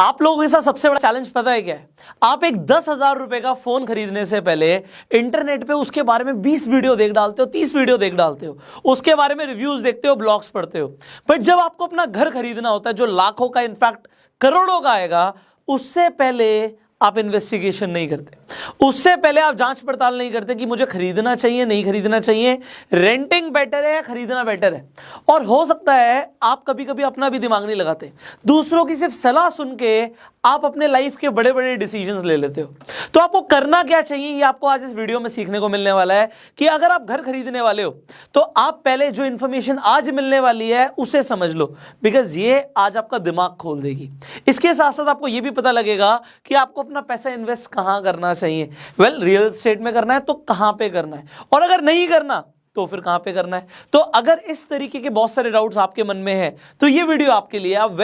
आप लोगों के साथ सबसे बड़ा चैलेंज पता है क्या है? आप एक 10,000 रुपए का फोन खरीदने से पहले इंटरनेट पे उसके बारे में 20 वीडियो देख डालते हो, 30 वीडियो देख डालते हो, उसके बारे में रिव्यूज देखते हो, ब्लॉग्स पढ़ते हो। बट जब आपको अपना घर खरीदना होता है जो लाखों का, इनफैक्ट करोड़ों का आएगा, उससे पहले आप इन्वेस्टिगेशन नहीं करते, उससे पहले आप जांच पड़ताल नहीं करते कि मुझे खरीदना चाहिए, नहीं खरीदना चाहिए, रेंटिंग बेटर है या खरीदना बेटर है। और हो सकता है आप कभी कभी अपना भी दिमाग नहीं लगाते, दूसरों की सिर्फ सलाह सुन के आप अपने लाइफ के बड़े बड़े डिसीजंस ले लेते हो। तो आपको करना क्या चाहिए, ये आपको आज इस वीडियो में सीखने को मिलने वाला है कि अगर आप घर खरीदने वाले हो तो आप पहले जो इंफॉर्मेशन आज मिलने वाली है उसे समझ लो, बिकॉज ये आज आपका दिमाग खोल देगी। इसके साथ साथ आपको ये भी पता लगेगा कि आपको अपना पैसा इन्वेस्ट कहां करना चाहिए। रियल एस्टेट में करना है तो कहां पे करना है, और अगर नहीं करना तो फिर कहां पे करना है। तो अगर इस तरीके के बहुत सारे डाउट्स आपके मन में हैं तो ये वीडियो आपके लिए। आप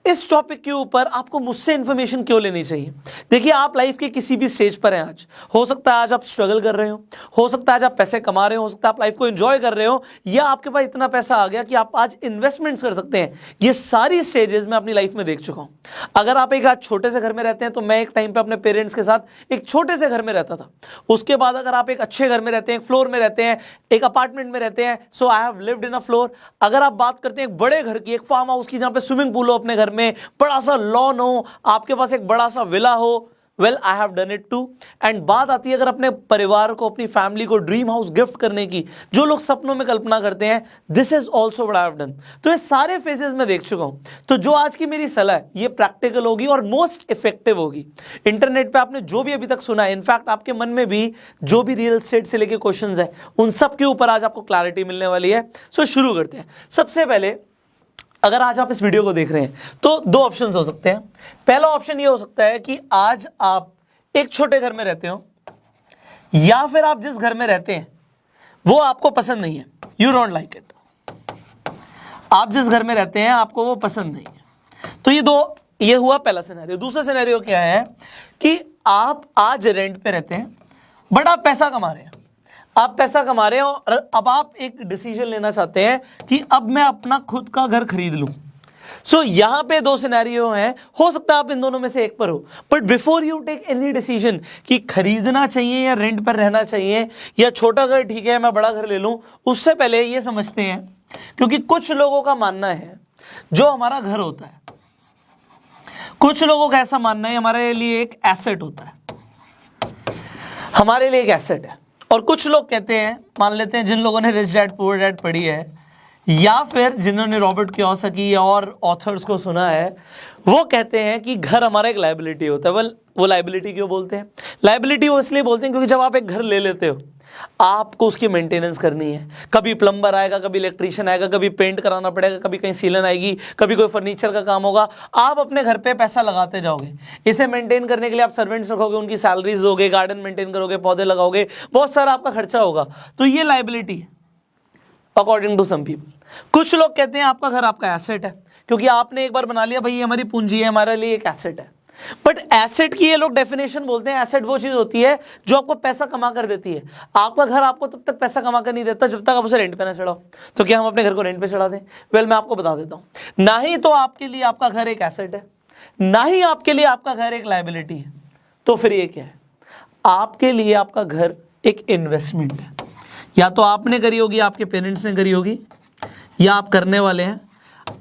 इस टॉपिक के ऊपर आपको मुझसे इंफॉर्मेशन क्यों लेनी चाहिए? देखिए, आप लाइफ के किसी भी स्टेज पर हैं आज। हो सकता है आज आप स्ट्रगल कर रहे हो सकता है आज आप पैसे कमा रहे हो सकता है आप लाइफ को एंजॉय कर रहे हो, या आपके पास इतना पैसा आ गया कि आप आज इन्वेस्टमेंट्स कर सकते हैं। ये सारी स्टेजेस मैं अपनी लाइफ में देख चुका हूं। अगर आप एक आज छोटे से घर में रहते हैं तो मैं एक टाइम पे अपने पेरेंट्स के साथ एक छोटे से घर में रहता था। उसके बाद अगर आप एक अच्छे घर में रहते हैं, एक फ्लोर में रहते हैं, एक अपार्टमेंट में रहते हैं, so I have lived in a floor. अगर आप बात करते हैं एक बड़े घर की, एक फार्म हाउस की, जहां पे स्विमिंग पूल हो अपने घर में, बड़ा सा लॉन हो, आपके पास एक बड़ा सा विला हो, I have done it too. And बात आती है अगर अपने परिवार को, अपनी फैमिली को ड्रीम हाउस गिफ्ट करने की, जो लोग सपनों में कल्पना करते हैं, this is also what I have done. तो ये सारे फेजेस में देख चुका हूं। तो जो आज की मेरी सलाह है ये प्रैक्टिकल होगी और मोस्ट इफेक्टिव होगी। इंटरनेट पे आपने जो भी अभी तक सुना है, इनफैक्ट आपके मन में भी जो भी रियल एस्टेट से लेके क्वेश्चंस है, उन सब के ऊपर आज आपको क्लैरिटी मिलने वाली है। सो शुरू करते हैं। सबसे पहले, अगर आज आप इस वीडियो को देख रहे हैं तो दो ऑप्शंस हो सकते हैं। पहला ऑप्शन ये हो सकता है कि आज आप एक छोटे घर में रहते हो, या फिर आप जिस घर में रहते हैं वो आपको पसंद नहीं है, यू डोंट लाइक इट। आप जिस घर में रहते हैं आपको वो पसंद नहीं है। तो ये हुआ पहला सिनेरियो। दूसरा सिनेरियो क्या है कि आप आज रेंट पे रहते हैं, बट आप पैसा कमा रहे हैं, आप पैसा कमा रहे हो और अब आप एक डिसीजन लेना चाहते हैं कि अब मैं अपना खुद का घर खरीद लूं। सो यहां पे दो सिनेरियो हैं, हो सकता है आप इन दोनों में से एक पर हो। But before you take any decision कि खरीदना चाहिए या रेंट पर रहना चाहिए, या छोटा घर ठीक है मैं बड़ा घर ले लूं, उससे पहले ये समझते हैं, क्योंकि कुछ लोगों का मानना है जो हमारा घर होता है, कुछ लोगों का ऐसा मानना है हमारे लिए एक एसेट होता है, हमारे लिए एक एसेट है। और कुछ लोग कहते हैं, मान लेते हैं जिन लोगों ने रिच डैड पुअर डैड पढ़ी है, या फिर जिन्होंने रॉबर्ट कियोसाकी या और ऑथर्स को सुना है, वो कहते हैं कि घर हमारा एक लायबिलिटी होता है। वो लायबिलिटी क्यों बोलते हैं? लायबिलिटी वो इसलिए बोलते हैं क्योंकि जब आप एक घर ले लेते हो आपको उसकी मेंटेनेंस करनी है। कभी प्लम्बर आएगा, कभी इलेक्ट्रीशियन आएगा, कभी पेंट कराना पड़ेगा, कभी कहीं सीलन आएगी, कभी कोई फर्नीचर का काम होगा। आप अपने घर पे पैसा लगाते जाओगे, इसे मेंटेन करने के लिए आप सर्वेंट्स रखोगे, उनकी सैलरीज दोगे, गार्डन मेंटेन करोगे, पौधे लगाओगे, बहुत सारा आपका खर्चा होगा। तो ये लायबिलिटी है अकॉर्डिंग टू सम पीपल। कुछ लोग कहते हैं आपका घर आपका एसेट है, क्योंकि आपने एक बार बना लिया भाई ये हमारी पूंजी है, हमारे लिए एक एसेट है। बट एसेट की ये लोग डेफिनेशन बोलते हैं, एसेट वो चीज होती है जो आपको पैसा कमा कर देती है। आपका घर आपको तब तक पैसा कमा कर नहीं देता जब तक आप उसे रेंट पे ना चढ़ाओ। तो क्या हम अपने घर को रेंट पे चढ़ा दें? मैं आपको बता देता हूं, ना ही तो आपके लिए आपका घर एक एसेट है, ना ही आपके लिए आपका घर एक लायबिलिटी है। तो फिर ये क्या है? आपके लिए आपका घर एक इन्वेस्टमेंट है। या तो आपने करी होगी, आपके पेरेंट्स ने करी होगी, या आप करने वाले हैं।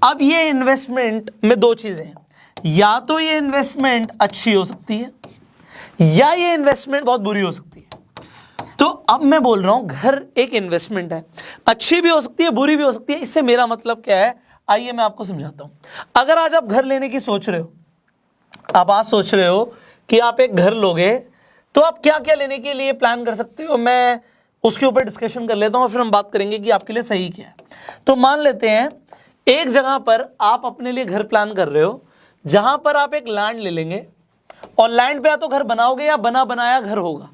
अब ये इन्वेस्टमेंट में दो चीजें हैं, या तो ये इन्वेस्टमेंट अच्छी हो सकती है, या ये इन्वेस्टमेंट बहुत बुरी हो सकती है। तो अब मैं बोल रहा हूं घर एक इन्वेस्टमेंट है, अच्छी भी हो सकती है, बुरी भी हो सकती है। इससे मेरा मतलब क्या है, आइए मैं आपको समझाता हूं। अगर आज आप घर लेने की सोच रहे हो, आप आज सोच रहे हो कि आप एक घर लोगे, तो आप क्या क्या लेने के लिए प्लान कर सकते हो, मैं उसके ऊपर डिस्कशन कर लेता हूं और फिर हम बात करेंगे कि आपके लिए सही क्या है। तो मान लेते हैं एक जगह पर आप अपने लिए घर प्लान कर रहे हो, जहां पर आप एक लैंड ले लेंगे और लैंड पे या तो घर बनाओगे या बना बनाया घर होगा।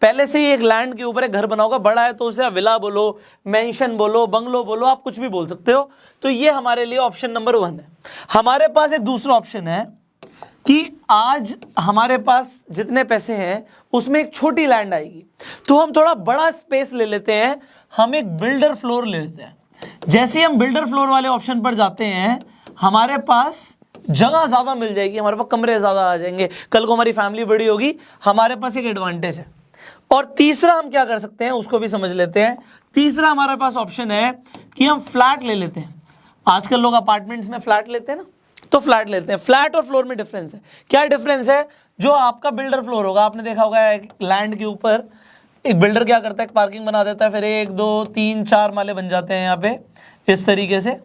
पहले से ही एक लैंड के ऊपर एक घर बना होगा, बड़ा है तो उसे विला बोलो, मेंशन बोलो, बंगलो बोलो, आप कुछ भी बोल सकते हो। तो ये हमारे लिए ऑप्शन नंबर 1 है। हमारे पास एक दूसरा ऑप्शन है कि आज हमारे पास जितने पैसे हैं उसमें एक छोटी लैंड आएगी, तो हम थोड़ा बड़ा स्पेस ले लेते हैं, हम एक बिल्डर फ्लोर ले लेते हैं। जैसे ही हम बिल्डर फ्लोर वाले ऑप्शन पर जाते हैं, हमारे पास जगह ज्यादा मिल जाएगी, हमारे पास कमरे ज्यादा आ जाएंगे, कल को हमारी फैमिली बड़ी होगी, हमारे पास एक एडवांटेज है। और तीसरा हम क्या कर सकते हैं उसको भी समझ लेते हैं। तीसरा हमारे पास ऑप्शन है कि हम फ्लैट ले लेते हैं। आजकल लोग अपार्टमेंट्स में फ्लैट लेते हैं ना, तो फ्लैट लेते हैं। फ्लैट और फ्लोर में डिफरेंस है। क्या डिफरेंस है? जो आपका बिल्डर फ्लोर होगा, आपने देखा होगा एक लैंड के ऊपर एक बिल्डर क्या करता है, पार्किंग बना देता है, फिर 1 2 3 4 माले बन जाते हैं यहाँ पे इस तरीके से,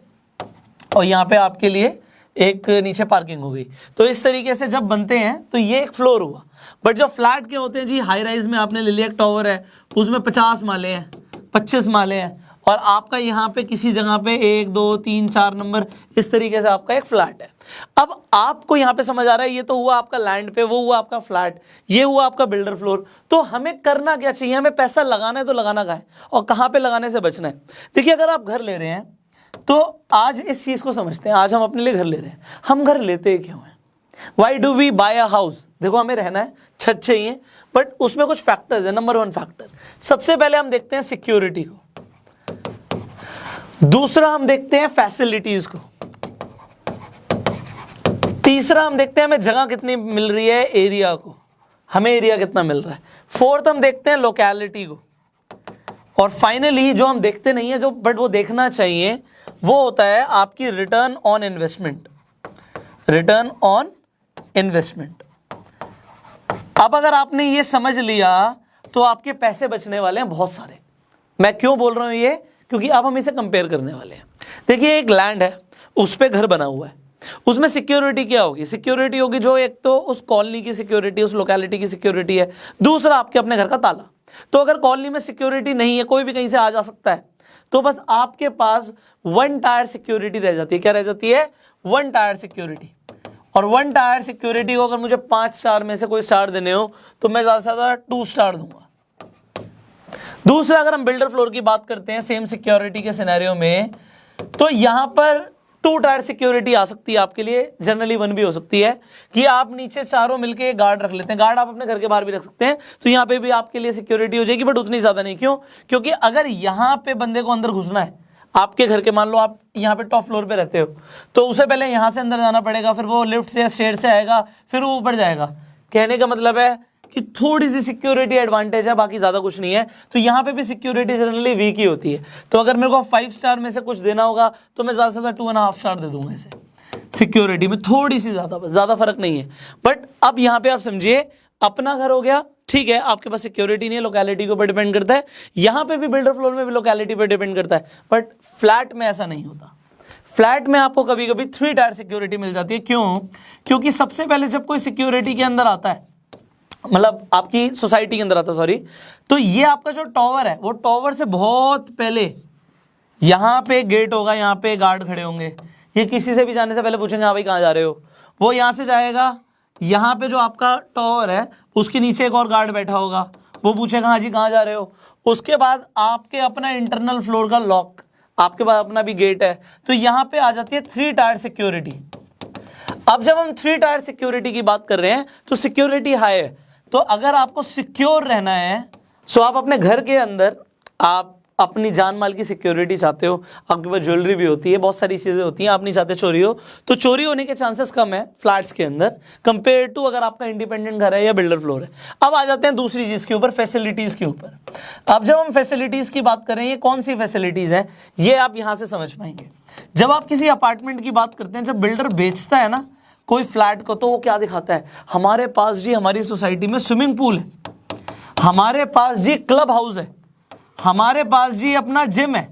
और यहाँ पे आपके लिए एक नीचे पार्किंग हो गई। तो इस तरीके से जब बनते हैं तो ये एक फ्लोर हुआ। बट जो फ्लैट के होते हैं जी, हाई राइज में आपने ले लिया, एक टावर है उसमें 50 माले हैं, 25 माले हैं, और आपका यहाँ पे किसी जगह पे 1 2 3 4 नंबर इस तरीके से आपका एक फ्लैट है। अब आपको यहाँ पे समझ आ रहा है, ये तो हुआ आपका लैंड पे, वो हुआ आपका फ्लैट, ये हुआ आपका बिल्डर फ्लोर। तो हमें करना क्या चाहिए? हमें पैसा लगाना है तो लगाना कहाँ है और कहाँ पे लगाने से बचना है। देखिए, अगर आप घर ले रहे हैं तो आज इस चीज को समझते हैं। आज हम अपने लिए घर ले रहे हैं, हम घर लेते क्यों हैं? Why do we buy a house? देखो, हमें रहना है, छत चाहिए, बट उसमें कुछ फैक्टर्स है। नंबर 1 फैक्टर, सबसे पहले हम देखते हैं सिक्योरिटी को, दूसरा हम देखते हैं फैसिलिटीज को, तीसरा हम देखते हैं हमें जगह कितनी मिल रही है, एरिया को, हमें एरिया कितना मिल रहा है, फोर्थ हम देखते हैं लोकेलिटी को, और फाइनली जो हम देखते नहीं है जो बट वो देखना चाहिए, वो होता है आपकी return on investment. Return on investment. अब अगर आपने ये समझ लिया तो आपके पैसे बचने वाले हैं बहुत सारे। मैं क्यों बोल रहा हूं ये? क्योंकि अब हम इसे कंपेयर करने वाले हैं। देखिए, एक लैंड है, उस पे घर बना हुआ है, उसमें सिक्योरिटी क्या होगी? सिक्योरिटी होगी जो एक तो उस कॉलोनी की सिक्योरिटी, उस लोकेलिटी की सिक्योरिटी है, दूसरा आपके अपने घर का ताला। तो अगर कॉलोनी में सिक्योरिटी नहीं है, कोई भी कहीं से आ जा सकता है, तो बस आपके पास 1 टायर सिक्योरिटी रह जाती है। क्या रह जाती है? 1 टायर सिक्योरिटी। और 1 टायर सिक्योरिटी को अगर मुझे 5 स्टार में से कोई स्टार देने हो तो मैं ज्यादा से ज्यादा 2 स्टार दूंगा। दूसरा, अगर हम बिल्डर फ्लोर की बात करते हैं सेम सिक्योरिटी के सिनेरियो में, तो यहां पर 2 टायर सिक्योरिटी आ सकती है आपके लिए, जनरली 1 भी हो सकती है कि आप नीचे चारों मिलके गार्ड रख लेते हैं। गार्ड आप अपने घर के बाहर भी रख सकते हैं, तो यहाँ पे भी आपके लिए सिक्योरिटी हो जाएगी, बट उतनी ज्यादा नहीं। क्यों? क्योंकि अगर यहाँ पे बंदे को अंदर घुसना है आपके घर के, मान लो आप यहाँ पे टॉप फ्लोर पे रहते हो, तो उसे पहले यहाँ से अंदर जाना पड़ेगा, फिर वो लिफ्ट से या स्टेयर से आएगा, फिर वो ऊपर जाएगा। कहने का मतलब है कि थोड़ी सी सिक्योरिटी एडवांटेज है, बाकी ज्यादा कुछ नहीं है। तो यहाँ पे भी सिक्योरिटी जनरली वीक ही होती है। तो अगर मेरे को 5 स्टार में से कुछ देना होगा तो मैं ज्यादा से ज्यादा 2.5 स्टार दे दूंगा इसे। सिक्योरिटी में थोड़ी सी ज्यादा, बस, ज्यादा फर्क नहीं है। बट अब यहाँ पे आप समझिए, अपना घर हो गया, ठीक है, आपके पास सिक्योरिटी नहीं है, लोकेलिटी के ऊपर डिपेंड करता है। यहाँ पे भी बिल्डर फ्लोर में भी लोकेलिटी पर डिपेंड करता है, बट फ्लैट में ऐसा नहीं होता। फ्लैट में आपको कभी कभी 3 टायर सिक्योरिटी मिल जाती है। क्यों? क्योंकि सबसे पहले जब कोई सिक्योरिटी के अंदर आता है, मतलब आपकी सोसाइटी के अंदर आता है, सॉरी, तो ये आपका जो टावर है, वो टावर से बहुत पहले यहाँ पे गेट होगा, यहाँ पे गार्ड खड़े होंगे, ये किसी से भी जाने से पहले पूछेंगे, हाँ भाई कहाँ जा रहे हो? वो यहाँ से जाएगा, यहाँ पे जो आपका टावर है उसके नीचे एक और गार्ड बैठा होगा, वो पूछेगा हाँ जी कहाँ जा रहे हो? उसके बाद आपके अपना इंटरनल फ्लोर का लॉक, आपके पास अपना भी गेट है, तो यहाँ पे आ जाती है 3 टायर सिक्योरिटी। अब जब हम 3 टायर सिक्योरिटी की बात कर रहे हैं तो सिक्योरिटी हाई है। तो अगर आपको सिक्योर रहना है, सो आप अपने घर के अंदर आप अपनी जान माल की सिक्योरिटी चाहते हो, आपके पास ज्वेलरी भी होती है, बहुत सारी चीजें होती हैं, आप नहीं चाहते चोरी हो, तो चोरी होने के चांसेस कम है फ्लैट्स के अंदर कंपेयर टू अगर आपका इंडिपेंडेंट घर है या बिल्डर फ्लोर है। अब आ जाते हैं दूसरी चीज के ऊपर, फैसिलिटीज के ऊपर। अब जब हम फैसिलिटीज की बात करें, ये कौन सी फैसिलिटीज है ये आप यहां से समझ पाएंगे। जब आप किसी अपार्टमेंट की बात करते हैं, जब बिल्डर बेचता है ना कोई फ्लैट को, तो वो क्या दिखाता है? हमारे पास जी हमारी सोसाइटी में स्विमिंग पूल है, हमारे पास जी क्लब हाउस है, हमारे पास जी अपना जिम है,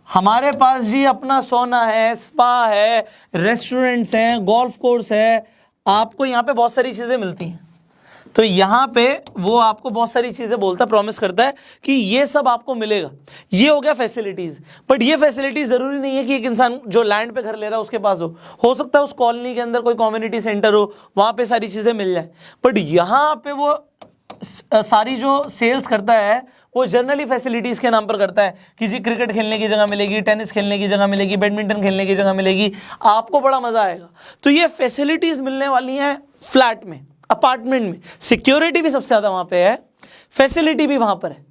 हमारे पास जी अपना सोना है, स्पा है, रेस्टोरेंट्स हैं, गोल्फ कोर्स है, आपको यहाँ पे बहुत सारी चीजें मिलती हैं। तो यहाँ पे वो आपको बहुत सारी चीजें बोलता है, प्रॉमिस करता है कि ये सब आपको मिलेगा। ये हो गया फैसिलिटीज। बट ये फैसिलिटीज जरूरी नहीं है कि एक इंसान जो लैंड पे घर ले रहा है उसके पास हो सकता है उस कॉलोनी के अंदर कोई कम्युनिटी सेंटर हो, वहां पे सारी चीजें मिल जाए। बट यहाँ पे वो सारी जो सेल्स करता है वो जनरली फैसिलिटीज के नाम पर करता है कि जी क्रिकेट खेलने की जगह मिलेगी, टेनिस खेलने की जगह मिलेगी, बैडमिंटन खेलने की जगह मिलेगी, आपको बड़ा मजा आएगा। तो ये फैसिलिटीज मिलने वाली हैं फ्लैट में, अपार्टमेंट में। सिक्योरिटी भी सबसे ज्यादा वहां पे है, फैसिलिटी भी वहां पर है।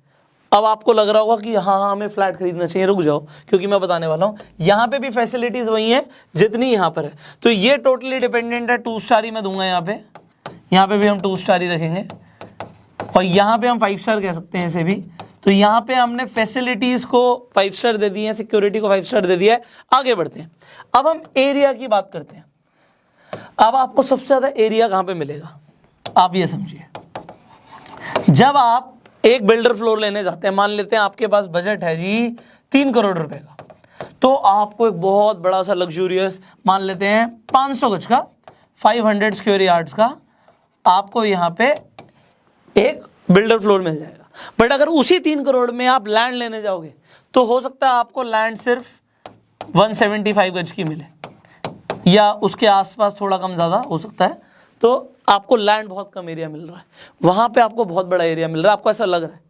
अब आपको लग रहा होगा कि हाँ हमें फ्लैट खरीदना चाहिए, रुक जाओ क्योंकि मैं बताने वाला हूँ। यहाँ पे भी फैसिलिटीज वही है जितनी यहाँ पर है, तो ये टोटली डिपेंडेंट है। 2 स्टार ही मैं दूंगा यहाँ पे भी हम 2 स्टार ही रखेंगे, और यहाँ पे हम 5 स्टार कह सकते हैं इसे भी। तो यहाँ पे हमने फैसिलिटीज को 5 स्टार दे दिए हैं, सिक्योरिटी को 5 स्टार दे दिया है। आगे बढ़ते हैं, अब हम एरिया की बात करते हैं। अब आपको सबसे ज्यादा एरिया कहाँ पे मिलेगा, आप ये समझिए। जब आप एक बिल्डर फ्लोर लेने जाते हैं, मान लेते हैं आपके पास बजट है जी 3 करोड़ रुपए का, तो आपको एक बहुत बड़ा सा लग्जूरियस, मान लेते हैं 500 गज का, 500 स्क्वायर यार्ड्स का आपको यहाँ पे एक बिल्डर फ्लोर मिल जाएगा। बट अगर उसी 3 करोड़ में आप लैंड लेने जाओगे तो हो सकता है आपको लैंड सिर्फ 175 गज की मिले, या उसके आसपास थोड़ा कम ज़्यादा हो सकता है। तो आपको लैंड बहुत कम एरिया मिल रहा है, वहाँ पे आपको बहुत बड़ा एरिया मिल रहा है, आपको ऐसा लग रहा है।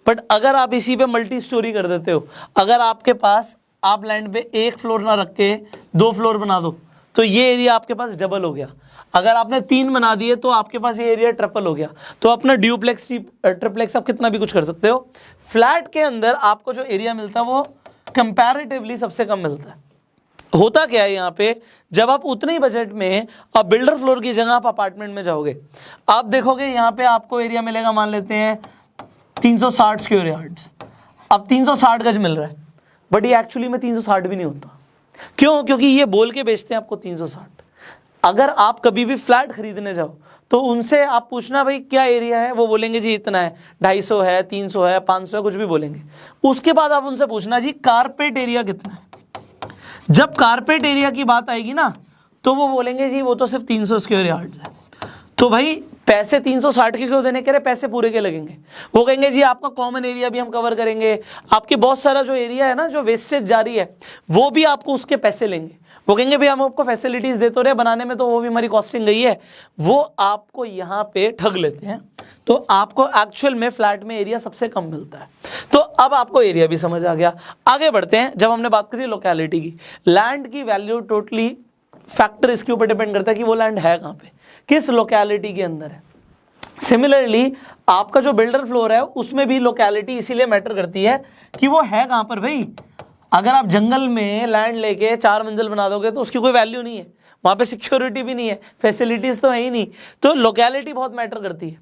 बट अगर आप इसी पे मल्टी स्टोरी कर देते हो, अगर आपके पास आप लैंड पे 1 फ्लोर ना रख के 2 फ्लोर बना दो, तो ये एरिया आपके पास डबल हो गया। अगर आपने 3 बना दिए तो आपके पास ये एरिया ट्रिपल हो गया। तो अपना ड्यूप्लेक्स ट्रिप्लेक्स आप कितना भी कुछ कर सकते हो। फ्लैट के अंदर आपको जो एरिया मिलता है वो कंपैरेटिवली सबसे कम मिलता है। होता क्या है यहाँ पे, जब आप उतने ही बजट में अब बिल्डर फ्लोर की जगह आप अपार्टमेंट में जाओगे, आप देखोगे यहाँ पे आपको एरिया मिलेगा, मान लेते हैं 360 स्क्वायर यार्ड्स। अब 360 गज मिल रहा है, बट ये एक्चुअली में 360 भी नहीं होता। क्यों? क्योंकि ये बोल के बेचते हैं आपको 360। अगर आप कभी भी फ्लैट खरीदने जाओ तो उनसे आप पूछना भाई क्या एरिया है, वो बोलेंगे जी इतना है, 250 है, 300 है, 500 है, कुछ भी बोलेंगे। उसके बाद आप उनसे पूछना जी कारपेट एरिया कितना है। जब कारपेट एरिया की बात आएगी ना तो वो बोलेंगे जी वो तो सिर्फ 300 स्क्वायर यार्ड्स है। तो भाई पैसे 360 के क्यों देने, कह रहे पैसे पूरे के लगेंगे। वो कहेंगे जी आपका कॉमन एरिया भी हम कवर करेंगे, आपके बहुत सारा जो एरिया है ना जो वेस्टेज जा रही है वो भी आपको उसके पैसे लेंगे। वो कहेंगे भाई हम आपको फैसिलिटीज देते रहे बनाने में, तो वो भी हमारी कॉस्टिंग गई है, वो आपको यहाँ पे ठग लेते हैं। तो आपको एक्चुअल में फ्लैट में एरिया सबसे कम मिलता है। तो अब आपको एरिया भी समझ आ गया। आगे बढ़ते हैं, जब हमने बात करी लोकेलिटी की, लैंड की वैल्यू टोटली फैक्टर इसके ऊपर डिपेंड करता है कि वो लैंड है कहाँ पे, किस लोकेलिटी के अंदर है। सिमिलरली आपका जो बिल्डर फ्लोर है उसमें भी लोकेलिटी इसीलिए मैटर करती है कि वो है कहाँ पर। भाई अगर आप जंगल में लैंड लेके 4 मंजिल बना दोगे तो उसकी कोई वैल्यू नहीं है, वहाँ पे सिक्योरिटी भी नहीं है, फैसिलिटीज तो है ही नहीं। तो लोकेलिटी बहुत मैटर करती है।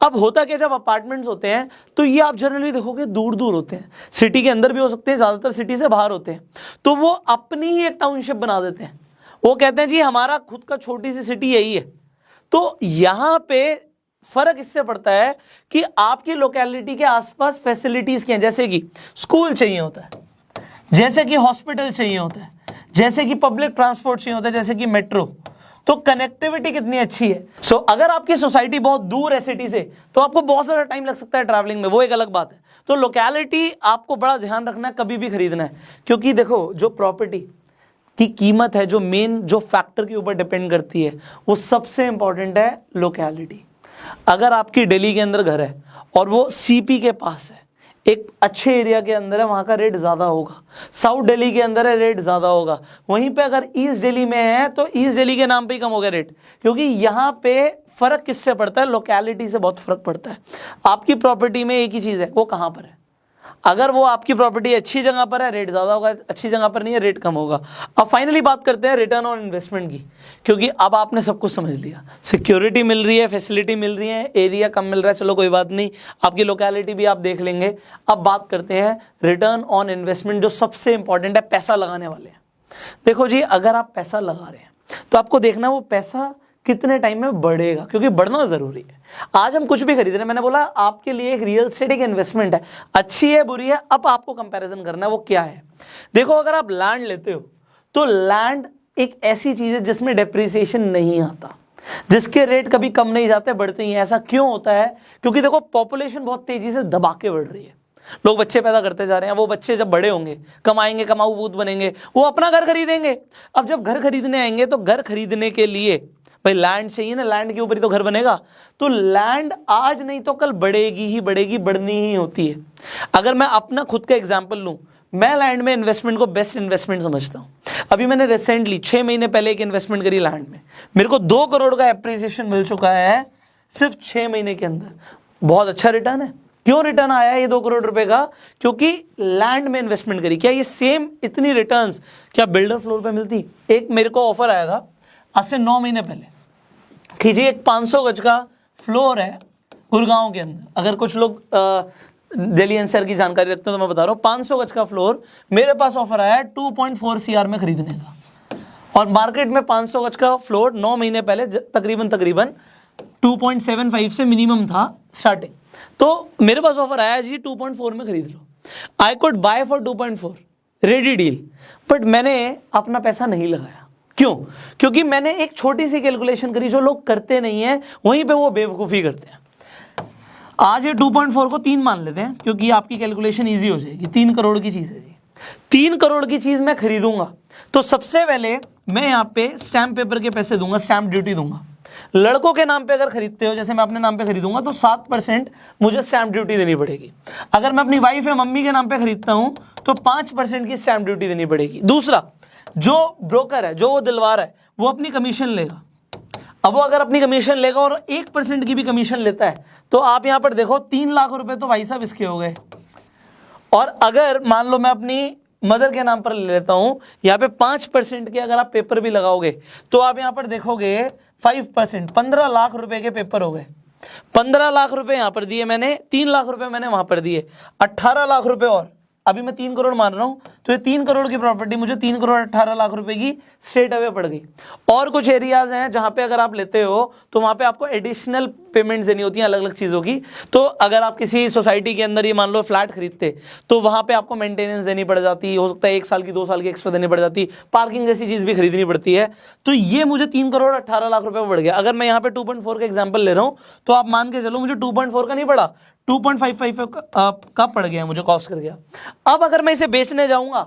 अब होता क्या, जब अपार्टमेंट्स होते हैं तो ये आप जनरली देखोगे दूर दूर होते हैं, सिटी के अंदर भी हो सकते हैं, ज़्यादातर सिटी से बाहर होते हैं। तो वो अपनी ही एक टाउनशिप बना देते हैं, वो कहते हैं जी हमारा खुद का छोटी सी सिटी यही है। तो यहाँ पे फर्क इससे पड़ता है कि आपकी लोकेलिटी के आसपास फैसिलिटीज क्या हैं, जैसे कि स्कूल चाहिए होता है, जैसे कि हॉस्पिटल चाहिए होता है, जैसे कि पब्लिक ट्रांसपोर्ट चाहिए होता है, जैसे कि मेट्रो। तो कनेक्टिविटी कितनी अच्छी है। सो अगर आपकी सोसाइटी बहुत दूर है सिटी से तो आपको बहुत सारा टाइम लग सकता है ट्रैवलिंग में, वो एक अलग बात है। तो लोकेलिटी आपको बड़ा ध्यान रखना है कभी भी खरीदना है, क्योंकि देखो जो प्रॉपर्टी की कीमत है, जो मेन जो फैक्टर के ऊपर डिपेंड करती है, वो सबसे इंपॉर्टेंट है लोकेलिटी। अगर आपकी दिल्ली के अंदर घर है और वो सीपी के पास है, एक अच्छे एरिया के अंदर है, वहाँ का रेट ज़्यादा होगा। साउथ दिल्ली के अंदर है, रेट ज़्यादा होगा। वहीं पे अगर ईस्ट दिल्ली में है तो ईस्ट दिल्ली के नाम पे ही कम हो गया रेट, क्योंकि यहाँ पे फ़र्क किससे पड़ता है, लोकेलिटी से बहुत फ़र्क पड़ता है। आपकी प्रॉपर्टी में एक ही चीज़ है, वो कहाँ पर है। अगर वो आपकी प्रॉपर्टी अच्छी जगह पर है रेट ज़्यादा होगा, अच्छी जगह पर नहीं है रेट कम होगा। अब फाइनली बात करते हैं रिटर्न ऑन इन्वेस्टमेंट की, क्योंकि अब आपने सब कुछ समझ लिया, सिक्योरिटी मिल रही है, फैसिलिटी मिल रही है, एरिया कम मिल रहा है, चलो कोई बात नहीं, आपकी लोकेलिटी भी आप देख लेंगे। अब बात करते हैं रिटर्न ऑन इन्वेस्टमेंट, जो सबसे इंपॉर्टेंट है, पैसा लगाने वाले हैं। देखो जी अगर आप पैसा लगा रहे हैं तो आपको देखना वो पैसा कितने टाइम में बढ़ेगा, क्योंकि बढ़ना जरूरी है। आज हम कुछ भी खरीद रहे हैं, मैंने बोला आपके लिए एक रियल एस्टेट एक इन्वेस्टमेंट है, अच्छी है बुरी है, अब आपको कंपैरिजन करना है वो क्या है। देखो अगर आप लैंड लेते हो तो लैंड एक ऐसी चीज है जिसमें डेप्रिसिएशन नहीं आता, जिसके रेट कभी कम नहीं जाते, बढ़ते ही हैं। ऐसा क्यों होता है, क्योंकि देखो पॉपुलेशन बहुत तेजी से दबा के बढ़ रही है, लोग बच्चे पैदा करते जा रहे हैं। वो बच्चे जब बड़े होंगे, कमाएंगे, कमाऊ बूत बनेंगे, वो अपना घर खरीदेंगे। अब जब घर खरीदने आएंगे तो घर खरीदने के लिए भाई लैंड चाहिए ना, लैंड के ऊपर ही तो घर बनेगा। तो लैंड आज नहीं तो कल बढ़ेगी ही बढ़ेगी, बढ़नी ही होती है। अगर मैं अपना खुद का एग्जांपल लूं, मैं लैंड में इन्वेस्टमेंट को बेस्ट इन्वेस्टमेंट समझता हूं। अभी मैंने रिसेंटली 6 महीने पहले एक इन्वेस्टमेंट करी लैंड में, मेरे को 2 करोड़ का एप्रिसिएशन मिल चुका है सिर्फ 6 महीने के अंदर। बहुत अच्छा रिटर्न है, क्यों रिटर्न आया है ये 2 करोड़ रुपए का? क्योंकि लैंड में इन्वेस्टमेंट करी। क्या ये सेम इतनी रिटर्न्स क्या बिल्डर फ्लोर पे मिलती? एक मेरे को ऑफर आया था आज से 9 महीने पहले कि जी एक 500 गज का फ्लोर है गुड़गांव के अंदर। अगर कुछ लोग दिल्ली एनसीआर की जानकारी रखते हैं तो मैं बता रहा हूँ, 500 गज का फ्लोर मेरे पास ऑफर आया है 2.4 CR में खरीदने का। और मार्केट में 500 गज का फ्लोर 9 महीने पहले तकरीबन 2.75 से मिनिमम था स्टार्टिंग। तो मेरे पास ऑफर आया जी 2.4 में खरीद लो। I could buy for 2.4, ready deal. But मैंने अपना पैसा नहीं लगाया। क्यों? क्योंकि मैंने एक छोटी सी कैलकुलेशन करी जो लोग करते नहीं है, वहीं पे वो बेवकूफ़ी करते हैं। आज ये 2.4 को 3 मान लेते हैं क्योंकि आपकी कैलकुलेशन ईजी हो जाएगी। 3 करोड़ की चीज़ है जी, 3 करोड़ की चीज़ मैं खरीदूंगा तो सबसे पहले मैं यहाँ पे स्टैम्प पेपर के पैसे दूंगा, स्टैम्प ड्यूटी दूंगा। लड़कों के नाम पे अगर खरीदते हो, जैसे मैं अपने नाम पे खरीदूंगा तो 7% मुझे स्टैम्प ड्यूटी देनी पड़ेगी। अगर मैं अपनी वाइफ या मम्मी के नाम पे खरीदता हूं तो 5% की स्टैम्प ड्यूटी देनी पड़ेगी। दूसरा, जो ब्रोकर है, जो वो दिलवार है, वो अपनी कमीशन लेगा। अब वो अगर अपनी कमीशन लेगा और 1% की भी कमीशन लेता है तो आप यहां पर देखो 3 लाख रुपए तो भाई साहब इसके हो गए। और अगर मान लो मैं अपनी मदर के नाम पर ले लेता हूं, यहाँ पे 5% के अगर आप पेपर भी लगाओगे तो आप यहाँ पर देखोगे 5%, 15 लाख रुपए के पेपर हो गए। 15 लाख रुपए यहाँ पर दिए मैंने, 3 लाख रुपए मैंने वहां पर दिए, 18 लाख रुपए। और अभी मैं 3 करोड़ मान रहा हूं तो ये 3 करोड़ की प्रॉपर्टी मुझे 3 करोड़ 18 लाख रुपए की स्ट्रेट अवे पड़ गई। और कुछ एरियाज हैं जहां पे अगर आप लेते हो तो वहां पे आपको एडिशनल पेमेंट्स देनी होती हैं अलग अलग चीज़ों की। तो अगर आप किसी सोसाइटी के अंदर ये मान लो फ्लैट खरीदते तो वहां पे आपको मेंटेनेंस देनी पड़ जाती, हो सकता है 1 साल की 2 साल की एक्स्ट्रा देनी पड़ जाती, पार्किंग जैसी चीज़ भी खरीदनी पड़ती है। तो ये मुझे 3 करोड़ 18 लाख रुपए बढ़ गया। अगर मैं यहाँ पे 2.4 का एग्जाम्पल ले रहा हूँ तो आप मान के चलो मुझे 2.4 का नहीं पड़ा, 2.55 का पड़ गया, मुझे कॉस्ट कर गया। अब अगर मैं इसे बेचने जाऊंगा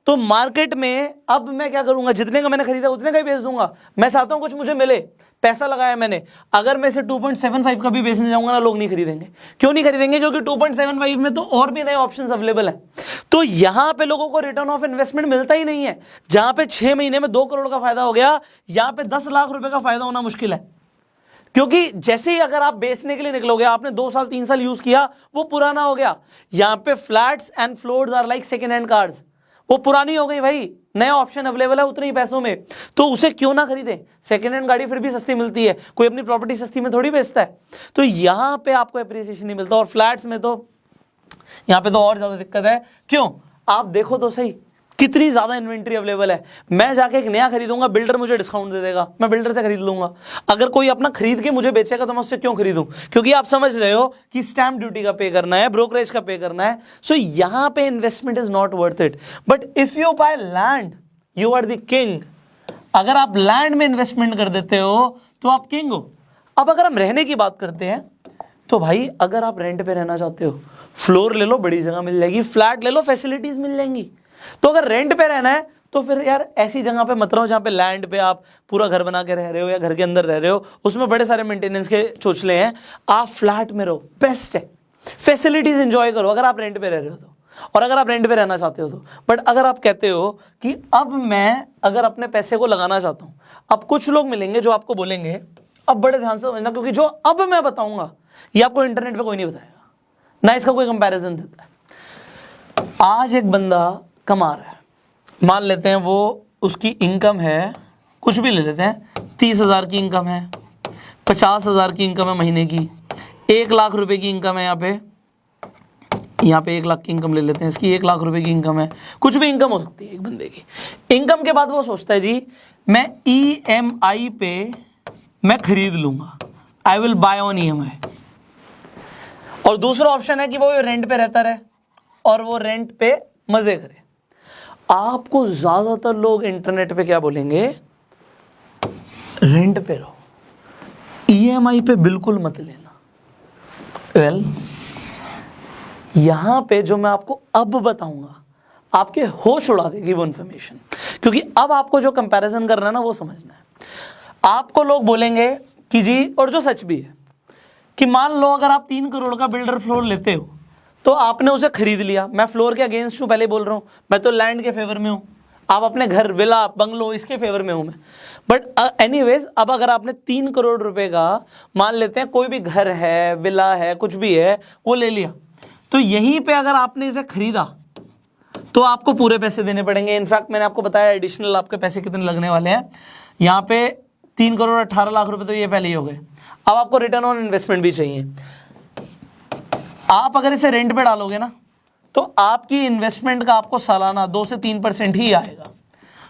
तो मार्केट में अब मैं क्या करूंगा, जितने का मैंने खरीदा उतने का ही बेच दूंगा। मैं चाहता हूं कुछ मुझे मिले, पैसा लगाया मैंने। अगर मैं इसे 2.75 का भी बेचने जाऊंगा ना, लोग नहीं खरीदेंगे। क्यों नहीं खरीदेंगे? क्योंकि 2.75 में तो और भी नए ऑप्शंस अवेलेबल हैं। तो यहां पे लोगों को रिटर्न ऑफ इन्वेस्टमेंट मिलता ही नहीं है। जहां पे 6 महीने में 2 करोड़ का फायदा हो गया, यहां पे 10 लाख रुपए का फायदा होना मुश्किल है। क्योंकि जैसे ही अगर आप बेचने के लिए निकलोगे, आपने 2 साल 3 साल यूज किया, वो पुराना हो गया। यहां पे flats and floors are like second hand cars, वो पुरानी हो गई भाई, नया ऑप्शन अवेलेबल है उतने ही पैसों में, तो उसे क्यों ना खरीदे। सेकेंड हैंड गाड़ी फिर भी सस्ती मिलती है, कोई अपनी प्रॉपर्टी सस्ती में थोड़ी बेचता है। तो यहां पे आपको एप्रिसिएशन नहीं मिलता। और फ्लैट्स में तो यहां पे तो और ज्यादा दिक्कत है। क्यों? आप देखो तो सही कितनी ज्यादा इन्वेंट्री अवेलेबल है। मैं जाके एक नया खरीदूंगा, बिल्डर मुझे डिस्काउंट दे देगा, मैं बिल्डर से खरीद लूंगा। अगर कोई अपना खरीद के मुझे बेचेगा तो मैं उससे क्यों खरीदूं? क्योंकि आप समझ रहे हो कि स्टैम्प ड्यूटी का पे करना है, ब्रोकरेज का पे करना है। सो यहां पे investment is not worth it. But if you buy land you are the king. अगर आप लैंड में इन्वेस्टमेंट कर देते हो तो आप किंग हो। अब अगर हम रहने की बात करते हैं तो भाई अगर आप रेंट पे रहना चाहते हो, फ्लोर ले लो, बड़ी जगह मिल जाएगी, फ्लैट ले लो, फैसिलिटीज मिल जाएंगी। तो अगर रेंट पे रहना है तो फिर यार ऐसी जगह पे मत रहो जहाँ पे लैंड पे आप पूरा घर बना के रह रहे हो या घर के अंदर रह रहे हो, उसमें बड़े सारे मेंटेनेंस के चोचले हैं। आप फ्लैट में रहो, बेस्ट है, फैसिलिटीज एंजॉय करो अगर आप रेंट पे रह रहे हो तो, और अगर आप रेंट पे रहना चाहते हो तो। बट अगर आप कहते हो कि अब मैं अगर अपने पैसे को लगाना चाहता हूँ, अब कुछ लोग मिलेंगे जो आपको बोलेंगे, अब बड़े ध्यान से समझना, क्योंकि जो अब मैं बताऊंगा ये आपको इंटरनेट पे कोई नहीं बताएगा, ना इसका कोई कंपैरिजन देता है। आज एक बंदा कमा रहा है, मान लेते हैं वो उसकी इनकम है, कुछ भी ले लेते हैं, 30,000 की इनकम है, 50,000 की इनकम है महीने की, 1 लाख रुपए की इनकम है। यहाँ पे 1 लाख की इनकम ले लेते हैं, इसकी 1 लाख रुपए की इनकम है, कुछ भी इनकम हो सकती है एक बंदे की। इनकम के बाद वो सोचता है जी मैं EMI पे मैं खरीद लूंगा, I will buy on EMI। और दूसरा ऑप्शन है कि वो रेंट पे रहता रहे और वो रेंट पे मजे करे। आपको ज्यादातर लोग इंटरनेट पे क्या बोलेंगे? रेंट पे रहो, EMI पे बिल्कुल मत लेना। वेल, यहां पे जो मैं आपको अब बताऊंगा आपके होश उड़ा देगी वो इंफॉर्मेशन, क्योंकि अब आपको जो कंपैरिजन करना है ना वो समझना है। आपको लोग बोलेंगे कि जी, और जो सच भी है कि मान लो अगर आप 3 करोड़ का बिल्डर फ्लोर लेते हो तो आपने उसे खरीद लिया। मैं फ्लोर के अगेंस्ट हूं, पहले बोल रहा हूं, मैं तो लैंड के फेवर में हूं। आप अपने घर, विला, बंगलो, इसके फेवर में हूं मैं। बट एनीवेज, अब अगर आपने 3 करोड़ रुपए का, मान लेते हैं कोई भी घर है, विला है, कुछ भी है, वो ले लिया, तो यहीं पे अगर आपने इसे खरीदा तो आपको पूरे पैसे देने पड़ेंगे। इनफैक्ट मैंने आपको बताया एडिशनल आपके पैसे कितने लगने वाले हैं। यहाँ पे 3 करोड़ 18 लाख रुपए तो ये पहले ही हो गए। अब आपको रिटर्न ऑन इन्वेस्टमेंट भी चाहिए। आप अगर इसे रेंट पे डालोगे ना, तो आपकी इन्वेस्टमेंट का आपको सालाना 2 से 3% ही आएगा।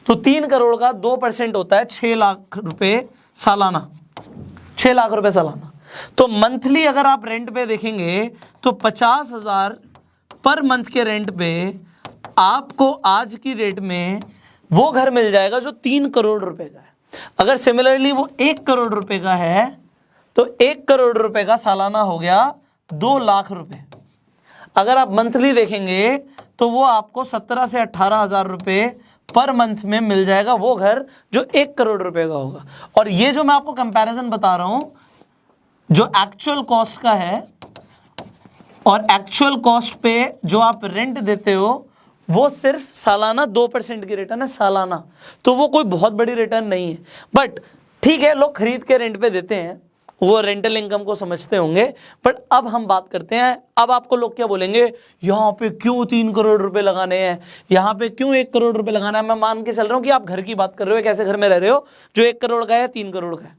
तो 3 करोड़ का 2% होता है 6 लाख रुपए सालाना, 6 लाख रुपए सालाना। तो मंथली अगर आप रेंट पे देखेंगे तो 50,000 पर मंथ के रेंट पे आपको आज की रेट में वो घर मिल जाएगा जो 3 करोड़ रुपए का है। अगर सिमिलरली वो 1 करोड़ रुपए का है तो 1 करोड़ रुपए का सालाना हो गया 2 लाख रुपए। अगर आप मंथली देखेंगे तो वो आपको 17 से 18,000 रुपए पर मंथ में मिल जाएगा वो घर जो 1 करोड़ रुपए का होगा। और ये जो मैं आपको कंपैरिजन बता रहा हूं, जो एक्चुअल कॉस्ट का है और एक्चुअल कॉस्ट पे जो आप रेंट देते हो, वो सिर्फ सालाना 2% की रिटर्न है, सालाना। तो वो कोई बहुत बड़ी रिटर्न नहीं है। बट ठीक है, लोग खरीद के रेंट पे देते हैं, वो रेंटल इनकम को समझते होंगे। बट अब हम बात करते हैं, अब आपको लोग क्या बोलेंगे, यहाँ पे क्यों 3 करोड़ रुपए लगाने हैं, यहाँ पे क्यों 1 करोड़ रुपए लगाना है। मैं मान के चल रहा हूँ कि आप घर की बात कर रहे हो, एक ऐसे घर में रह रहे हो जो 1 करोड़ का है, 3 करोड़ का है।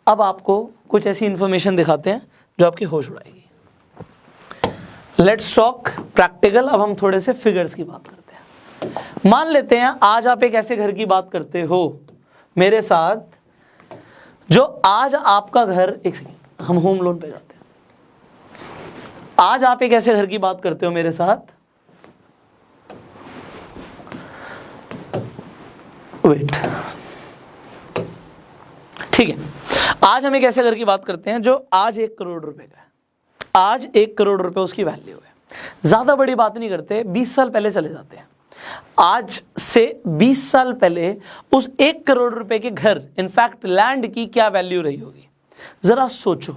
अब आपको कुछ ऐसी इंफॉर्मेशन दिखाते हैं जो आपकी होश उड़ाएगी। Let's talk practical. अब हम थोड़े से फिगर्स की बात करते हैं। मान लेते हैं आज आप एक ऐसे घर की बात करते हो मेरे साथ, जो आज आपका घर, एक सेकेंड, हम होम लोन पे जाते हैं। आज आप एक ऐसे घर की बात करते हो मेरे साथ, वेट, ठीक है, आज हम एक ऐसे घर की बात करते हैं जो आज 1 करोड़ रुपए का है। आज 1 करोड़ रुपए उसकी वैल्यू है। ज्यादा बड़ी बात नहीं करते, 20 साल पहले चले जाते हैं। आज से 20 साल पहले उस 1 करोड़ रुपए के घर, इनफैक्ट लैंड की क्या वैल्यू रही होगी, जरा सोचो।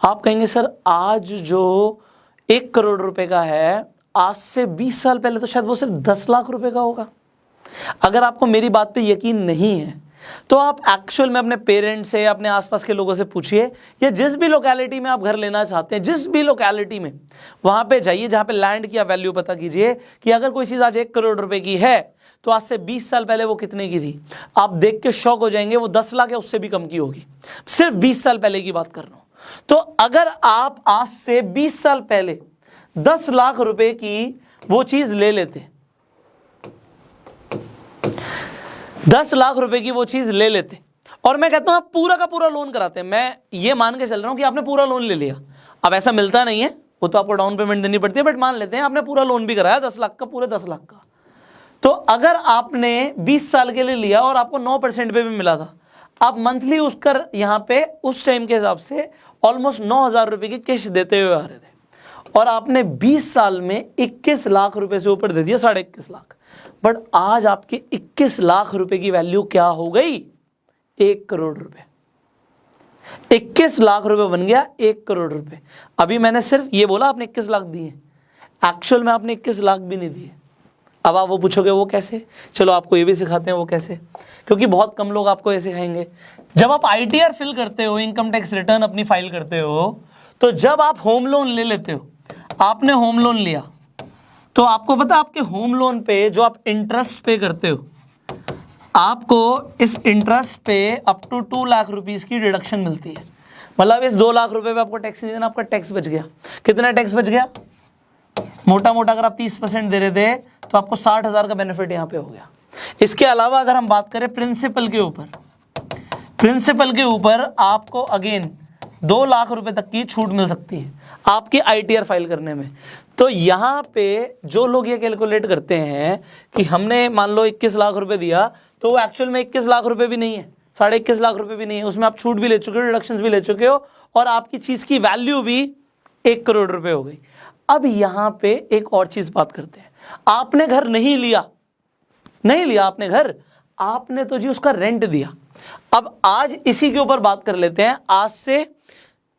आप कहेंगे सर आज जो 1 करोड़ रुपए का है, आज से 20 साल पहले तो शायद वो सिर्फ 10 लाख रुपए का होगा। अगर आपको मेरी बात पे यकीन नहीं है तो आप एक्चुअल में अपने पेरेंट्स से, अपने आसपास के लोगों से पूछिए, या जिस भी लोकेलिटी में आप घर लेना चाहते हैं, जिस भी लोकेलिटी में, वहां पे जाइए जहां पे लैंड की वैल्यू पता कीजिए कि अगर कोई चीज आज 1 करोड़ रुपए की है तो आज से 20 साल पहले वो कितने की थी। आप देख के शॉक हो जाएंगे, वो 10 लाख या उससे भी कम की होगी। सिर्फ 20 साल पहले की बात कर रहा हूं। तो अगर आप आज से 20 साल पहले 10 लाख रुपए की वो चीज ले लेते, 10 लाख रुपए की वो चीज ले लेते, और मैं कहता हूं आप पूरा का पूरा लोन कराते हैं, मैं ये मान के चल रहा हूं कि आपने पूरा लोन ले लिया। अब ऐसा मिलता नहीं है, वो तो आपको डाउन पेमेंट देनी पड़ती है, बट मान लेते हैं आपने पूरा लोन भी कराया 10 लाख का, पूरे 10 लाख का। तो अगर आपने 20 साल के लिए लिया और आपको 9% पे भी मिला था, आप मंथली उसका यहाँ पे उस टाइम के हिसाब से ऑलमोस्ट 9,000 रुपए की किस्त देते हुए आ रहे थे, और आपने 20 साल में 21 लाख रुपए से ऊपर दे दिया, 21.5 लाख। बट आज आपके 21 लाख रुपए की वैल्यू क्या हो गई, 1 करोड़ रुपए। 21 लाख रुपए बन गया 1 करोड़ रुपए। अभी मैंने सिर्फ ये बोला आपने 21 लाख दिए, एक्चुअल में आपने 21 लाख भी नहीं दिए। अब आप वो पूछोगे वो कैसे, चलो आपको ये भी सिखाते हैं वो कैसे, क्योंकि बहुत कम लोग आपको ऐसे सिखाएंगे। जब आप ITR फिल करते हो, इनकम टैक्स रिटर्न अपनी फाइल करते हो, तो जब आप होम लोन ले लेते हो, आपने होम लोन लिया, तो आपको पता आपके होम लोन पे जो आप इंटरेस्ट पे करते हो, आपको इस इंटरेस्ट पे अप टू 2 लाख रुपीस की डिडक्शन मिलती है। मतलब इस 2 लाख रुपए पे आपको टैक्स नहीं देना, आपका टैक्स बच गया। कितना टैक्स बच गया, मोटा मोटा अगर आप 30% दे रहे थे तो आपको 60,000 का बेनिफिट यहाँ पे हो गया। इसके अलावा अगर हम बात करें प्रिंसिपल के ऊपर, प्रिंसिपल के ऊपर आपको अगेन 2 लाख रुपए तक की छूट मिल सकती है आपकी ITR फाइल करने में। तो यहाँ पे जो लोग ये कैलकुलेट करते हैं कि हमने मान लो 21 लाख रुपए दिया, तो वो एक्चुअल में 21 लाख रुपए भी नहीं है, 21.5 लाख रुपए भी नहीं है, उसमें आप छूट भी ले चुके हो, डिडक्शंस भी ले चुके हो, और आपकी चीज की वैल्यू भी 1 करोड़ रुपए हो गई। अब यहाँ पे एक और चीज बात करते हैं, आपने घर नहीं लिया, नहीं लिया आपने घर, आपने तो जी उसका रेंट दिया। अब आज इसी के ऊपर बात कर लेते हैं। आज से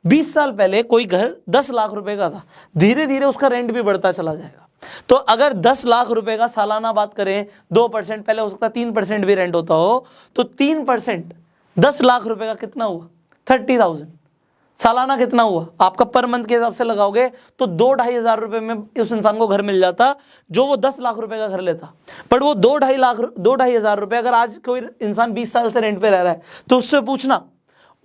20 साल पहले कोई घर 10 लाख रुपए का था, धीरे धीरे उसका रेंट भी बढ़ता चला जाएगा। तो अगर 10 लाख रुपए का सालाना बात करें 2%, पहले हो सकता है 3% भी रेंट होता हो, तो 3% 10 लाख रुपए का कितना हुआ? 30,000। सालाना कितना हुआ? आपका पर मंथ के हिसाब से लगाओगे तो 2-2,500 रुपए में उस इंसान को घर मिल जाता जो वो 10 लाख रुपए का घर लेता। बट वो 2-2,500 रुपए, अगर आज कोई इंसान 20 साल से रेंट पे रह रहा है तो उससे पूछना,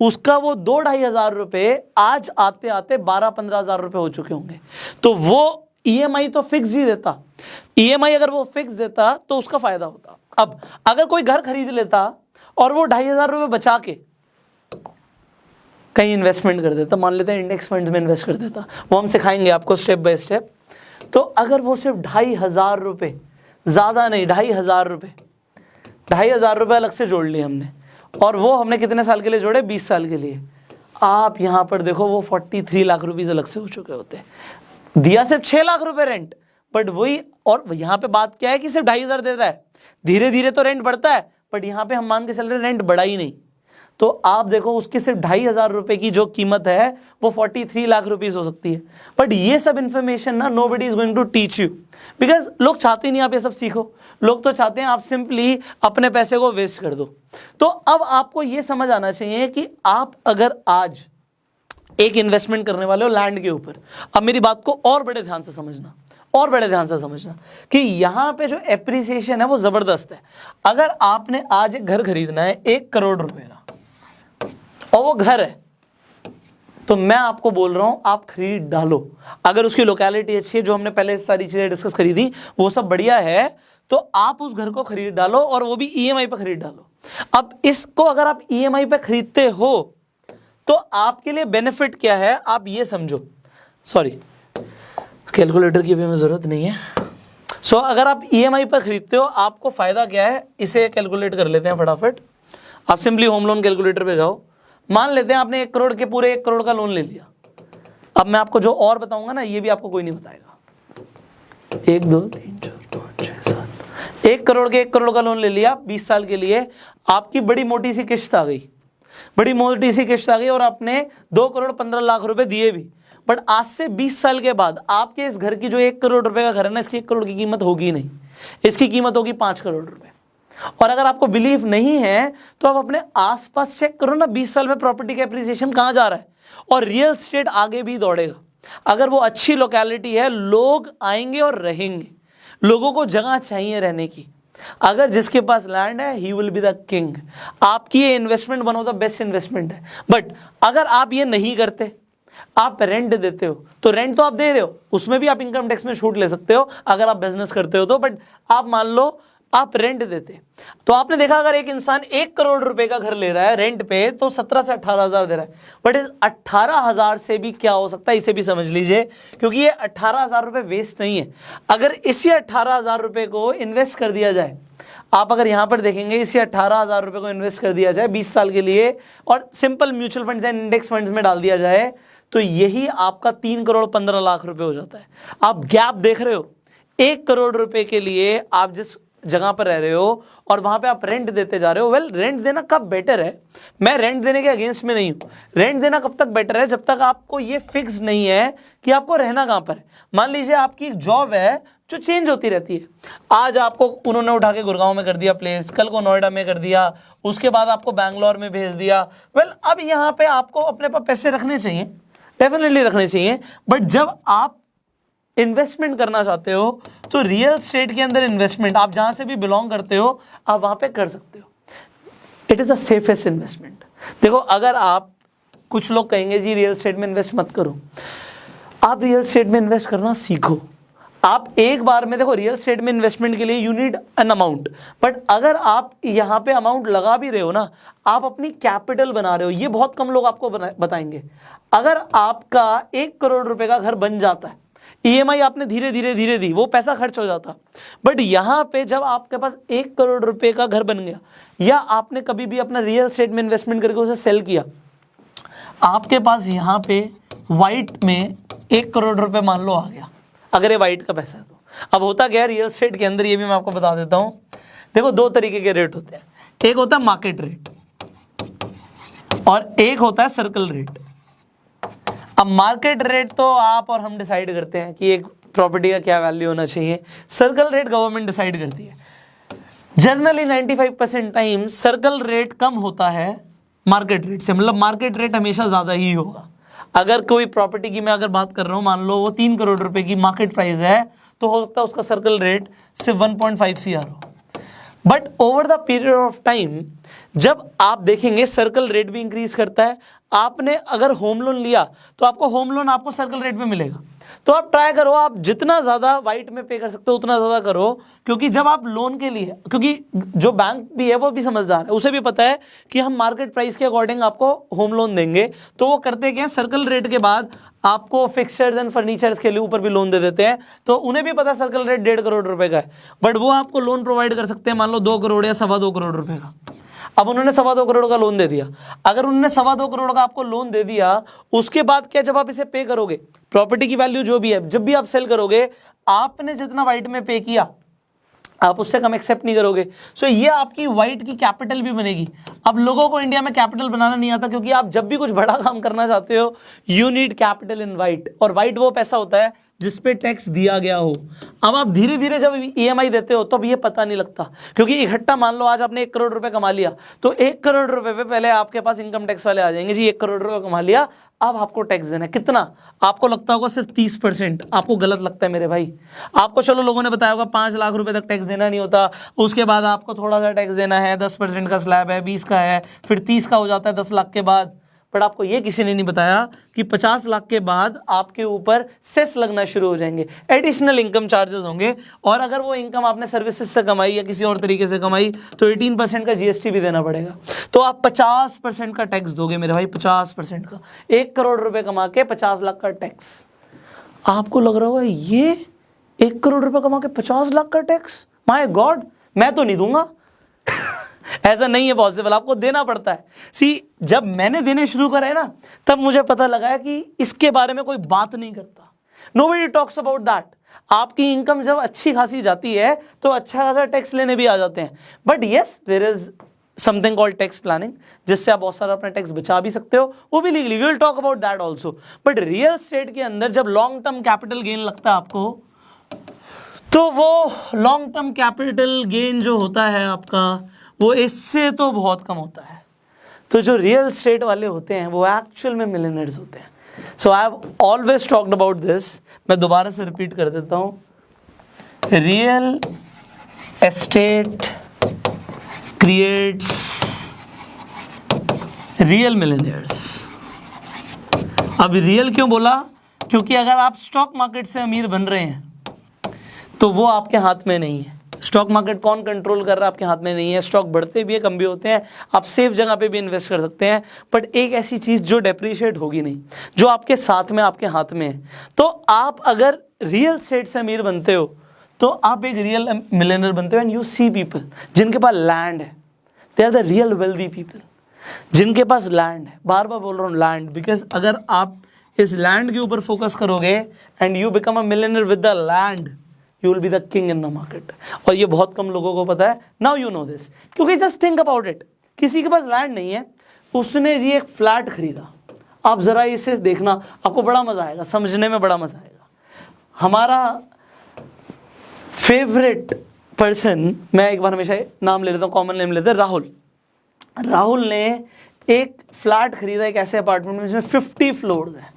उसका वो 2-2,500 रुपए आज आते आते 12-15,000 रुपए हो चुके होंगे। तो वो ईएमआई तो फिक्स ही देता। ईएमआई अगर वो फिक्स देता तो उसका फायदा होता। अब अगर कोई घर खरीद लेता और वो 2,500 रुपए बचा के कहीं इन्वेस्टमेंट कर देता, मान लेते हैं इंडेक्स फंड्स में इन्वेस्ट कर देता, वो हम सिखाएंगे आपको स्टेप बाय स्टेप। तो अगर वो सिर्फ 2,500 रुपए, ज्यादा नहीं 2,500 रुपए, 2,500 रुपए अलग से जोड़ लिए हमने, और वो हमने कितने साल के लिए जोड़े? 20 साल के लिए। आप यहां पर देखो वो 43 लाख रुपीज अलग से हो चुके होते। दिया सिर्फ 6 लाख रुपए रेंट, बट वही, और यहां पे बात क्या है कि सिर्फ 2,500 दे रहा है, धीरे धीरे तो रेंट बढ़ता है, बट यहां पे हम मान के चल रहे रेंट बढ़ा ही नहीं। तो आप देखो उसकी सिर्फ 2,500 रुपए की जो कीमत है वो 43 लाख रुपीस हो सकती है। बट ये सब इंफॉर्मेशन ना nobody is going to teach you, because लोग चाहते ही नहीं आप ये सब सीखो। लोग तो चाहते हैं आप सिंपली अपने पैसे को वेस्ट कर दो। तो अब आपको ये समझ आना चाहिए कि आप अगर आज एक इन्वेस्टमेंट करने वाले हो लैंड के ऊपर, अब मेरी बात को और बड़े ध्यान से समझना, और बड़े ध्यान से समझना कि यहां पे जो एप्रिसिएशन है वो जबरदस्त है। अगर आपने आज एक घर खरीदना है 1 करोड़ रुपए का और वो घर है, तो मैं आपको बोल रहा हूं आप खरीद डालो। अगर उसकी लोकेलिटी अच्छी है, जो हमने पहले सारी चीजें डिस्कस करी थी वो सब बढ़िया है, तो आप उस घर को खरीद डालो, और वो भी ईएमआई पे खरीद डालो। अब इसको अगर आप ईएमआई पे खरीदते हो तो आपके लिए बेनिफिट क्या है आप ये समझो। सॉरी, कैलकुलेटर की भी हमें जरूरत नहीं है। सो अगर आप ईएमआई पर खरीदते हो आपको फायदा क्या है, इसे कैलकुलेट कर लेते हैं फटाफट। आप सिंपली होम लोन कैलकुलेटर पे जाओ। मान लेते हैं आपने 1 करोड़ के पूरे 1 करोड़ का लोन ले लिया। अब मैं आपको जो और बताऊंगा ना ये भी आपको कोई नहीं बताएगा। 1 2 3 4 5 6 7 1 करोड़ के 1 करोड़ का लोन ले लिया 20 साल के लिए। आपकी बड़ी मोटी सी किश्त आ गई, बड़ी मोटी सी किश्त आ गई, और आपने 2 करोड़ 15 लाख रुपए दिए भी। बट आज से 20 साल के बाद आपके इस घर की जो 1 करोड़ रुपए का घर है ना, इसकी 1 करोड़ की कीमत होगी नहीं, इसकी कीमत होगी 5 करोड़ रुपए। और अगर आपको बिलीव नहीं है तो आप अपने आसपास चेक करो ना, 20 साल में प्रॉपर्टी का एप्रिसिएशन कहां जा रहा है, और रियल एस्टेट आगे भी दौड़ेगा। अगर वो अच्छी लोकेलिटी है, लोग आएंगे और रहेंगे, लोगों को जगह चाहिए रहने की। अगर जिसके पास लैंड है he will be the king. आपकी ये investment one of the best investment है। बट अगर आप ये नहीं करते, आप रेंट देते हो, तो रेंट तो आप दे रहे हो, उसमें भी आप इनकम टैक्स में छूट ले सकते हो अगर आप बिजनेस करते हो तो। बट आप मान लो आप रेंट देते, तो आपने देखा अगर एक इंसान 1 करोड़ रुपए का घर ले रहा है रेंट पे तो 17 से 18,000 दे रहा है। बट इस 18,000 से भी क्या हो सकता है इसे भी समझ लीजिए, क्योंकि ये 18,000 रुपए वेस्ट नहीं है। अगर इसी 18,000 रुपए को इन्वेस्ट कर दिया जाए, आप अगर यहां पर देखेंगे इसी 18,000 रुपए को इन्वेस्ट कर दिया जाए 20 साल के लिए, और simple mutual funds and index funds में डाल दिया जाए, तो यही आपका 3 करोड़ 15 लाख रुपए हो जाता है। आप गैप देख रहे हो, 1 करोड़ रुपए के लिए आप जिस जगह पर रह रहे हो और वहां पे आप रेंट देते जा रहे हो। वेल, रेंट देना कब बेटर है, मैं रेंट देने के अगेंस्ट में नहीं हूं। रेंट देना कब तक बेटर है, जब तक आपको ये फिक्स नहीं है कि आपको रहना कहां पर है। मान लीजिए आपकी एक जॉब है जो चेंज होती रहती है, आज आपको उन्होंने उठा के गुड़गांव में कर दिया प्लेस, कल को नोएडा में कर दिया, उसके बाद आपको बैंगलोर में भेज दिया। वेल, अब यहाँ पे आपको अपने पास पैसे रखने चाहिए, डेफिनेटली रखने चाहिए। बट जब आप इन्वेस्टमेंट करना चाहते हो तो रियल एस्टेट के अंदर इन्वेस्टमेंट, आप जहां से भी बिलोंग करते हो आप वहां पे कर सकते हो। It is the safest investment. देखो, अगर आप, कुछ लोग कहेंगे जी रियल एस्टेट में इन्वेस्ट मत करो, आप रियल एस्टेट में इन्वेस्ट करना सीखो। आप एक बार में, देखो रियल एस्टेट में इन्वेस्टमेंट के लिए you need an amount, but अगर आप यहाँ पे अमाउंट लगा भी रहे हो ना, आप अपनी कैपिटल बना रहे हो, ये बहुत कम लोग आपको बताएंगे। अगर आपका 1 करोड़ रुपए का घर बन जाता है, ईएमआई आपने धीरे धीरे दी, वो पैसा खर्च हो जाता। बट यहाँ पे जब आपके पास 1 करोड़ रुपए का घर बन गया, या आपने कभी भी अपना रियल एस्टेट में इन्वेस्टमेंट करके उसे सेल किया, आपके पास यहाँ पे वाइट में 1 करोड़ रुपए मान लो आ गया, अगर ये वाइट का पैसा है तो। अब होता क्या है रियल एस्टेट के अंदर, ये भी मैं आपको बता देता हूं। देखो, 2 तरीके के रेट होते हैं, एक होता है मार्केट रेट और एक होता है सर्कल रेट। अब मार्केट रेट तो आप और हम डिसाइड करते हैं कि एक प्रॉपर्टी का क्या वैल्यू होना चाहिए, सर्कल रेट गवर्नमेंट डिसाइड करती है। जनरली 95% टाइम सर्कल रेट कम होता है मार्केट रेट से, मतलब मार्केट रेट हमेशा ज्यादा ही होगा। अगर कोई प्रॉपर्टी की मैं अगर बात कर रहा हूं, मान लो वो 3 करोड़ रुपए की मार्केट प्राइस है, तो हो सकता है उसका सर्कल रेट सिर्फ 1.5 CR हो। But over the period of time जब आप देखेंगे सर्कल रेट भी इंक्रीज करता है। आपने अगर होम लोन लिया तो आपको होम लोन आपको सर्कल रेट में मिलेगा, तो आप ट्राई करो, आप जितना ज्यादा वाइट में पे कर सकते हो उतना ज्यादा करो, क्योंकि जब आप लोन के लिए, क्योंकि जो बैंक भी है वो भी समझदार है, उसे भी पता है कि हम मार्केट प्राइस के अकॉर्डिंग आपको होम लोन देंगे, तो वो करते क्या, सर्कल रेट के बाद आपको फिक्सचर्स एंड फर्नीचर्स के लिए ऊपर भी लोन दे देते हैं। तो उन्हें भी पता सर्कल रेट 1.5 करोड़ रुपए का है, बट वो आपको लोन प्रोवाइड कर सकते हैं मान लो 2 करोड़ या 2.25 करोड़ रुपए का। अब उन्होंने 2.25 करोड़ का लोन दे दिया, अगर उन्होंने 2.25 करोड़ का आपको लोन दे दिया, उसके बाद क्या, जब आप इसे पे करोगे, प्रॉपर्टी की वैल्यू जो भी है, जब भी आप सेल करोगे, आपने जितना वाइट में पे किया आप उससे कम एक्सेप्ट नहीं करोगे। सो ये आपकी वाइट की कैपिटल भी बनेगी। अब लोगों को इंडिया में कैपिटल बनाना नहीं आता, क्योंकि आप जब भी कुछ बड़ा काम करना चाहते हो you need capital in white, और वाइट वो पैसा होता है जिस पे टैक्स दिया गया हो। अब आप धीरे धीरे जब EMI देते हो तब ये पता नहीं लगता, क्योंकि इकट्ठा मान लो आज आपने 1 करोड़ रुपए कमा लिया, तो 1 करोड़ रुपए पे पहले आपके पास इनकम टैक्स वाले आ जाएंगे, जी 1 करोड़ रुपए कमा लिया, अब आपको टैक्स देना है। कितना? आपको लगता होगा सिर्फ 30%। आपको गलत लगता है मेरे भाई। आपको चलो लोगों ने बताया होगा 5 लाख रुपए तक टैक्स देना नहीं होता, उसके बाद आपको थोड़ा सा टैक्स देना है, 10% का स्लैब है, 20 का है, फिर 30 का हो जाता है 10 लाख के बाद। पर आपको ये किसी ने नहीं बताया कि 50 लाख के बाद आपके ऊपर सेस लगना शुरू हो जाएंगे, एडिशनल इनकम चार्जेस होंगे, और अगर वो इनकम आपने सर्विसेज से कमाई या किसी और तरीके से कमाई तो 18% का GST भी देना पड़ेगा। तो आप 50% का टैक्स दोगे मेरे भाई, 50% का। 1 करोड़ रुपए कमा के 50 लाख का टैक्स। आपको लग रहा होगा ये 1 करोड़ रुपए कमा के 50 लाख का टैक्स, माय गॉड, मैं तो नहीं दूंगा। ऐसा नहीं है पॉसिबल, आपको देना पड़ता है। सी, जब मैंने देने शुरू करे ना, तब मुझे पता लगा कि इसके बारे में कोई बात नहीं करता। Nobody talks about that. आपकी इनकम जब अच्छी खासी जाती है तो अच्छा खासा टैक्स लेने भी आ जाते हैं, but yes there is something called tax planning, जिससे आप बहुत सारा अपना टैक्स बचा भी सकते हो, वो भी legally, we will talk about that also. But real estate के अंदर जब लॉन्ग टर्म कैपिटल गेन लगता है आपको, तो वो लॉन्ग टर्म कैपिटल गेन जो होता है आपका, वो इससे तो बहुत कम होता है। तो जो रियल एस्टेट वाले होते हैं वो एक्चुअल में मिलियनर्स होते हैं। So I have always talked about this. मैं दोबारा से रिपीट कर देता हूं, real estate creates real millionaires. अब रियल क्यों बोला? क्योंकि अगर आप स्टॉक मार्केट से अमीर बन रहे हैं तो वो आपके हाथ में नहीं है। स्टॉक मार्केट कौन कंट्रोल कर रहा है, आपके हाथ में नहीं है। स्टॉक बढ़ते भी है, कम भी होते हैं, आप सेफ जगह पे भी इन्वेस्ट कर सकते हैं, बट एक ऐसी चीज जो डेप्रिशिएट होगी नहीं, जो आपके साथ में, आपके हाथ में है। तो आप अगर रियल एस्टेट से अमीर बनते हो तो आप एक रियल मिलियनर बनते हो। एंड यू सी पीपल जिनके पास लैंड है, they are the real wealthy people, जिनके पास लैंड है। बार बार बोल रहा हूँ लैंड, बिकॉज अगर आप इस लैंड के ऊपर फोकस करोगे and you become a millionaire with the land, you will be the king in the market। और ये बहुत कम लोगों को पता है। now you know this, क्योंकि just think about it, किसी के पास लैंड नहीं है, उसने जी एक फ्लैट खरीदा। आप जरा इसे देखना, आपको बड़ा मजा आएगा, समझने में बड़ा मजा आएगा। हमारा फेवरेट पर्सन, मैं एक बार हमेशा नाम ले लेता हूँ, कॉमन नेम लेते हैं, राहुल। राहुल ने एक फ्लैट खरीदा, एक ऐसे अपार्टमेंट में जिसमें 50 फ्लोर्स हैं।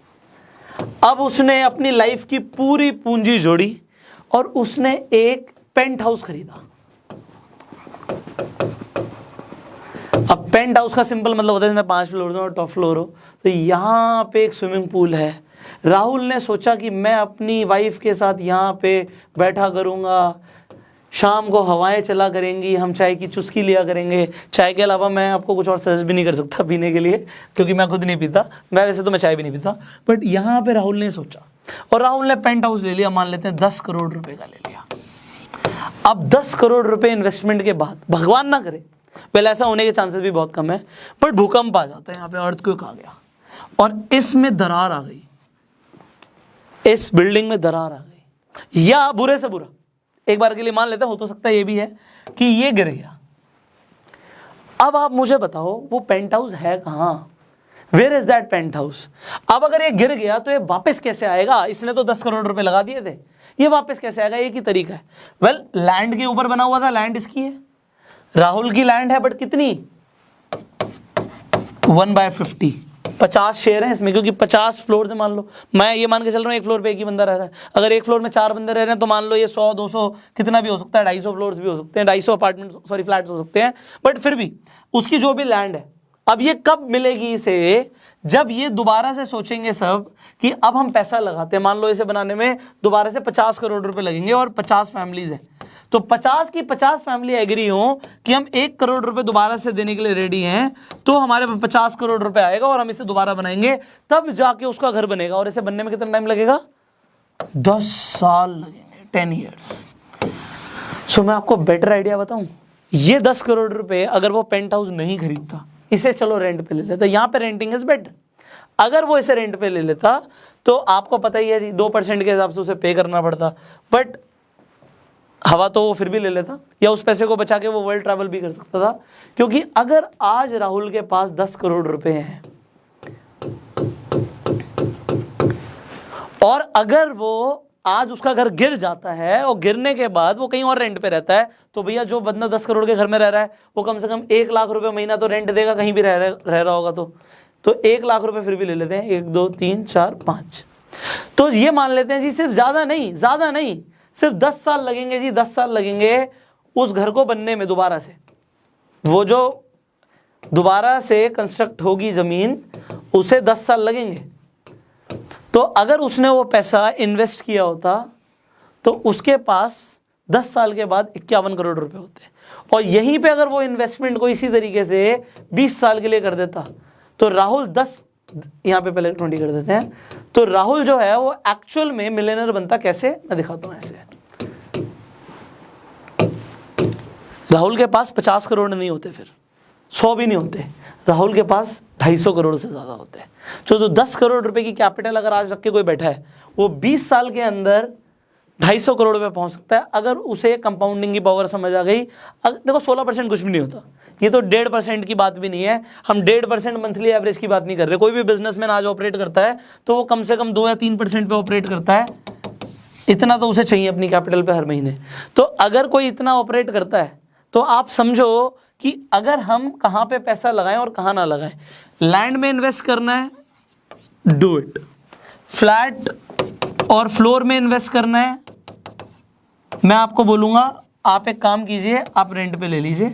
अब उसने अपनी लाइफ की पूरी पूंजी जोड़ी और उसने एक पेंट हाउस खरीदा। अब पेंट हाउस का सिंपल मतलब होता है इसमें 5 फ्लोर हो और टॉप फ्लोर हो। तो यहाँ पे एक स्विमिंग पूल है। राहुल ने सोचा कि मैं अपनी वाइफ के साथ यहाँ पे बैठा करूँगा, शाम को हवाएं चला करेंगी, हम चाय की चुस्की लिया करेंगे। चाय के अलावा मैं आपको कुछ और सजेस्ट भी नहीं कर सकता पीने के लिए, क्योंकि मैं खुद नहीं पीता। मैं वैसे तो मैं चाय भी नहीं पीता, बट यहाँ पे राहुल ने सोचा और राहुल ने पेंट हाउस ले लिया। मान लेते हैं 10 करोड़ रुपए का ले लिया। अब 10 करोड़ रुपए इन्वेस्टमेंट के बाद, भगवान ना करे, पहले ऐसा होने के चांसेस भी बहुत कम है, बट भूकंप आ जाता है, यहाँ पे अर्थक्वेक आ गया और इसमें दरार आ गई, इस बिल्डिंग में दरार आ गई, या बुरे से बुरा, एक बार के लिए मान लेते हैं, हो तो सकता है ये भी है कि ये गिर गया। अब आप मुझे बताओ वो पेंट हाउस है कहाँ? Where is that penthouse? अब अगर ये गिर गया तो ये वापस कैसे आएगा? इसने तो 10 करोड़ रुपए लगा दिए थे, ये वापस कैसे आएगा, एक ही तरीका है। वेल, लैंड के ऊपर बना हुआ था, लैंड इसकी है, राहुल की लैंड है, बट कितनी, 1/50, 50 शेयर हैं इसमें, क्योंकि 50 फ्लोर से, मान लो मैं ये मान के चल रहा हूँ एक फ्लोर पे एक ही बंदा रह रहा है, अगर एक फ्लोर में 4 बंदे रह रहे हैं तो मान लो ये 100 200 कितना भी हो सकता है, 250 फ्लोर्स भी हो सकते हैं, 250 अपार्टमेंट सॉरी फ्लैट्स हो सकते हैं, बट फिर भी उसकी जो भी लैंड है, अब ये कब मिलेगी इसे, जब ये दोबारा से सोचेंगे सब कि अब हम पैसा लगाते हैं, मान लो इसे बनाने में दोबारा से 50 करोड़ रुपए लगेंगे और 50 फैमिलीज हैं, तो 50 की 50 फैमिली एग्री हो कि हम 1 करोड़ रुपए दोबारा से देने के लिए रेडी हैं, तो हमारे पास 50 करोड़ रुपए आएगा और हम इसे दोबारा बनाएंगे, तब जाके उसका घर बनेगा। और इसे बनने में कितना टाइम लगेगा, 10 साल लगेंगे, 10 ईयर्स। सो मैं आपको बेटर आइडिया बताऊं, ये 10 करोड़ रुपए अगर वो पेंट हाउस नहीं खरीदता, इसे चलो रेंट पे ले लेता, यहां पे रेंटिंग इज बेटर, अगर वो इसे रेंट पे ले लेता तो आपको पता ही है जी 2% के हिसाब से उसे पे करना पड़ता, बट हवा तो वो फिर भी ले लेता, या उस पैसे को बचा के वो वर्ल्ड ट्रैवल भी कर सकता था। क्योंकि अगर आज राहुल के पास 10 करोड़ रुपए हैं और अगर वो आज उसका घर गिर जाता है और गिरने के बाद वो कहीं और रेंट पे रहता है, तो भैया जो बंदा 10 करोड़ के घर में रह रहा है वो कम से कम 1 लाख रुपए महीना तो रेंट देगा, कहीं भी रह रहा होगा, तो 1 लाख रुपए फिर भी ले लेते हैं, 1 2 3 4 5, तो ये मान लेते हैं जी सिर्फ ज्यादा नहीं सिर्फ 10 साल लगेंगे जी, 10 साल लगेंगे उस घर को बनने में, दोबारा से वो जो दोबारा से कंस्ट्रक्ट होगी जमीन, उसे 10 साल लगेंगे। तो अगर उसने वो पैसा इन्वेस्ट किया होता तो उसके पास 10 साल के बाद 51 करोड़ रुपए होते, और यहीं पे अगर वो इन्वेस्टमेंट को इसी तरीके से 20 साल के लिए कर देता, तो राहुल 10, यहां पे पहले 20 कर देते हैं, तो राहुल जो है वो एक्चुअल में मिलियनर बनता कैसे, मैं दिखाता हूं ऐसे। राहुल के पास 50 करोड़ नहीं होते, फिर 100 भी नहीं होते, राहुल के पास 250 करोड़ से ज्यादा होते हैं। जो 10 करोड़ रुपए की कैपिटल अगर आज रख के कोई बैठा है, वो 20 साल के अंदर 250 करोड़ पे पहुंच सकता है, अगर उसे कंपाउंडिंग की पावर समझ आ गई। देखो 16% कुछ भी नहीं होता, ये तो 1.5% की बात भी नहीं है, हम 1.5% मंथली एवरेज की बात नहीं कर रहे। कोई भी बिजनेसमैन आज ऑपरेट करता है तो वो कम से कम 2 या 3% पे ऑपरेट करता है, इतना तो उसे चाहिए अपनी कैपिटल पे हर महीने। तो अगर कोई इतना ऑपरेट करता है तो आप समझो कि अगर हम कहां पे पैसा लगाएं और कहां ना लगाएं। लैंड में इन्वेस्ट करना है, डू इट। फ्लैट और फ्लोर में इन्वेस्ट करना है, मैं आपको बोलूंगा आप एक काम कीजिए, आप रेंट पे ले लीजिए,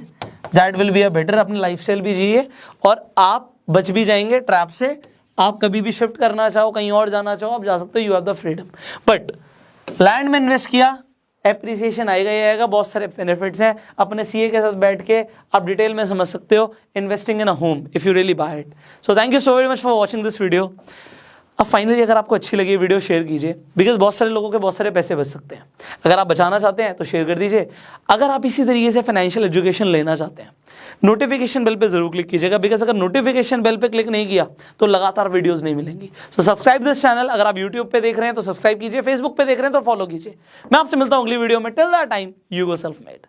that will be a better. अपनी लाइफस्टाइल भी जिए और आप बच भी जाएंगे ट्रैप से। आप कभी भी शिफ्ट करना चाहो, कहीं और जाना चाहो, आप जा सकते हो, you have the freedom. But land में इन्वेस्ट किया, एप्रिसिएशन आएगा ही आएगा, बहुत सारे बेनिफिट्स हैं। अपने सीए के साथ बैठ के आप डिटेल में समझ सकते हो investing in a home if you really buy it. So thank you so very much for watching this video. अब फाइनली अगर आपको अच्छी लगी वीडियो, शेयर कीजिए, बिकॉज बहुत सारे लोगों के बहुत सारे पैसे बच सकते हैं। अगर आप बचाना चाहते हैं तो शेयर कर दीजिए। अगर आप इसी तरीके से फाइनेंशियल एजुकेशन लेना चाहते हैं, नोटिफिकेशन बेल पे जरूर क्लिक कीजिएगा, बिकॉज अगर नोटिफिकेशन बेल पे क्लिक नहीं किया तो लगातार वीडियोस नहीं मिलेंगी। So subscribe this channel. अगर आप यूट्यूब पे देख रहे हैं तो सब्सक्राइब कीजिए, फेसबुक पे देख रहे हैं तो फॉलो कीजिए। मैं आपसे मिलता हूं अगली वीडियो में। Till that time, you go self made.